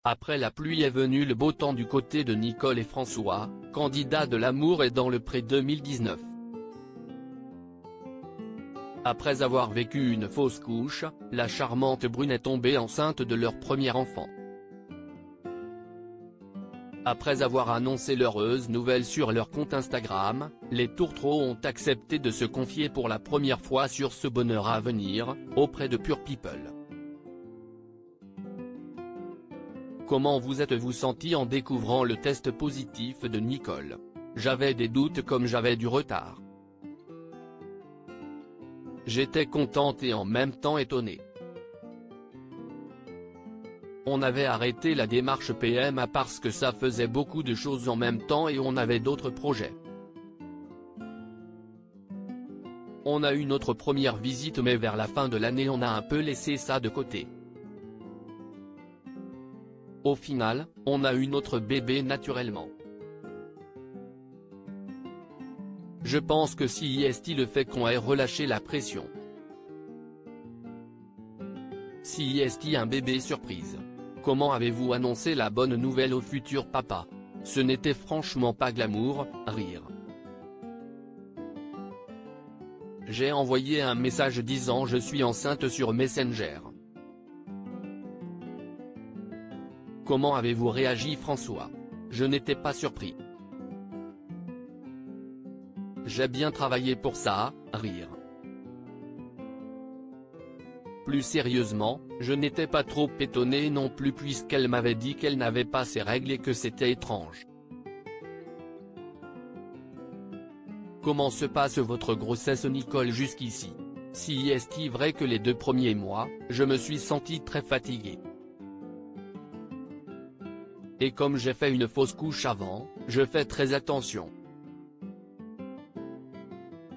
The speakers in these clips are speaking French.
Après la pluie est venu le beau temps du côté de Nicole et François, candidats de l'amour et dans le pré 2019. Après avoir vécu une fausse couche, la charmante brune est tombée enceinte de leur premier enfant. Après avoir annoncé l'heureuse nouvelle sur leur compte Instagram, les tourtereaux ont accepté de se confier pour la première fois sur ce bonheur à venir, auprès de Pure People. Comment vous êtes-vous senti en découvrant le test positif de Nicole? J'avais des doutes comme j'avais du retard. J'étais contente et en même temps étonnée. On avait arrêté la démarche PMA parce que ça faisait beaucoup de choses en même temps et on avait d'autres projets. On a eu notre première visite mais vers la fin de l'année on a un peu laissé ça de côté. Au final, on a eu notre bébé naturellement. Je pense que si est le fait qu'on ait relâché la pression. Si est un bébé surprise. Comment avez-vous annoncé la bonne nouvelle au futur papa? Ce n'était franchement pas glamour, rire. J'ai envoyé un message disant je suis enceinte sur Messenger. Comment avez-vous réagi François? Je n'étais pas surpris. J'ai bien travaillé pour ça, rire. Plus sérieusement, je n'étais pas trop étonné non plus puisqu'elle m'avait dit qu'elle n'avait pas ses règles et que c'était étrange. Comment se passe votre grossesse Nicole jusqu'ici? Si est-il vrai que les 2 premiers mois, je me suis senti très fatigué. Et comme j'ai fait une fausse couche avant, je fais très attention.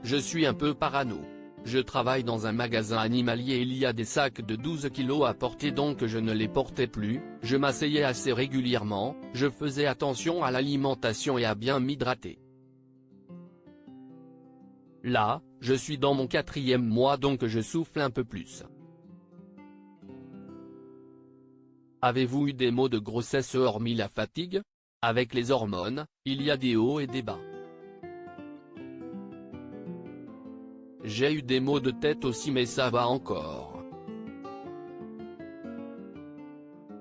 Je suis un peu parano. Je travaille dans un magasin animalier et il y a des sacs de 12 kilos à porter donc je ne les portais plus, je m'asseyais assez régulièrement, je faisais attention à l'alimentation et à bien m'hydrater. Là, je suis dans mon 4e mois donc je souffle un peu plus. Avez-vous eu des maux de grossesse hormis la fatigue? Avec les hormones, il y a des hauts et des bas. J'ai eu des maux de tête aussi mais ça va encore.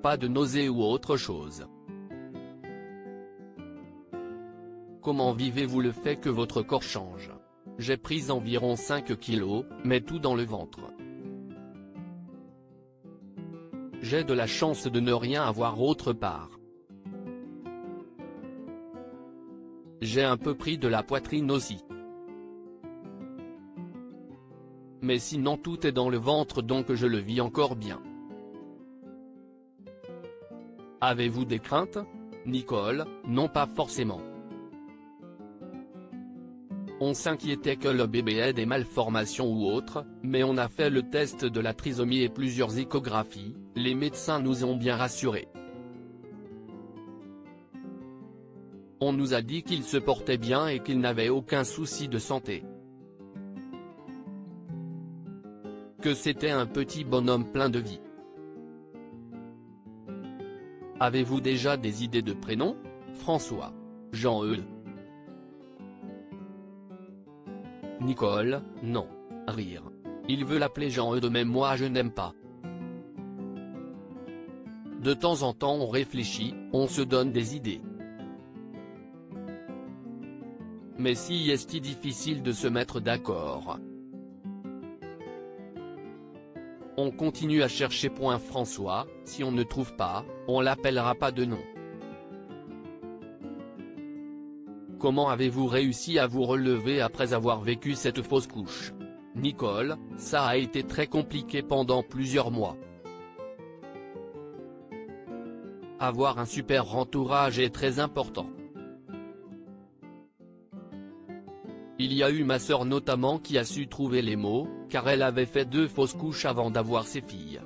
Pas de nausées ou autre chose. Comment vivez-vous le fait que votre corps change? J'ai pris environ 5 kilos, mais tout dans le ventre. J'ai de la chance de ne rien avoir autre part. J'ai un peu pris de la poitrine aussi. Mais sinon tout est dans le ventre donc je le vis encore bien. Avez-vous des craintes? Nicole, non pas forcément. On s'inquiétait que le bébé ait des malformations ou autres, mais on a fait le test de la trisomie et plusieurs échographies, les médecins nous ont bien rassurés. On nous a dit qu'il se portait bien et qu'il n'avait aucun souci de santé. Que c'était un petit bonhomme plein de vie. Avez-vous déjà des idées de prénoms? François. Jean-Eudes. Nicole, non. Rire. Il veut l'appeler Jean-Eudes mais moi je n'aime pas. De temps en temps on réfléchit, on se donne des idées. Mais si est-il difficile de se mettre d'accord? On continue à chercher. François, si on ne trouve pas, on l'appellera pas de nom. Comment avez-vous réussi à vous relever après avoir vécu cette fausse couche? Nicole, ça a été très compliqué pendant plusieurs mois. Avoir un super entourage est très important. Il y a eu ma sœur notamment qui a su trouver les mots, car elle avait fait 2 fausses couches avant d'avoir ses filles.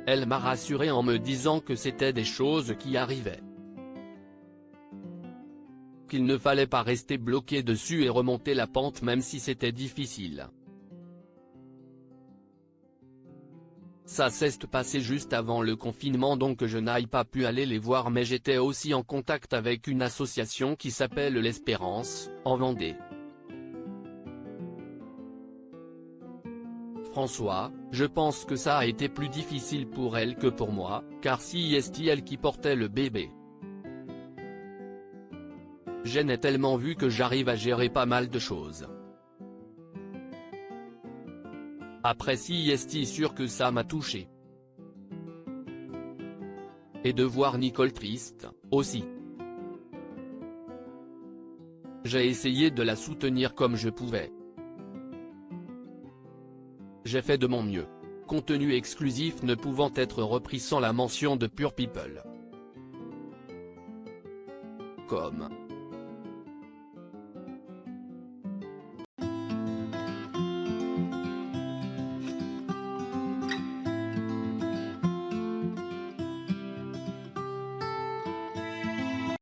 Elle m'a rassuré en me disant que c'était des choses qui arrivaient. Qu'il ne fallait pas rester bloqué dessus et remonter la pente même si c'était difficile. Ça s'est passé juste avant le confinement donc je n'ai pas pu aller les voir mais j'étais aussi en contact avec une association qui s'appelle l'Espérance, en Vendée. François, je pense que ça a été plus difficile pour elle que pour moi, car si c'est elle qui portait le bébé. Je n'ai tellement vu que j'arrive à gérer pas mal de choses. Après si c'est sûr que ça m'a touché. Et de voir Nicole triste, aussi. J'ai essayé de la soutenir comme je pouvais. J'ai fait de mon mieux. Contenu exclusif ne pouvant être repris sans la mention de Pure People. Comme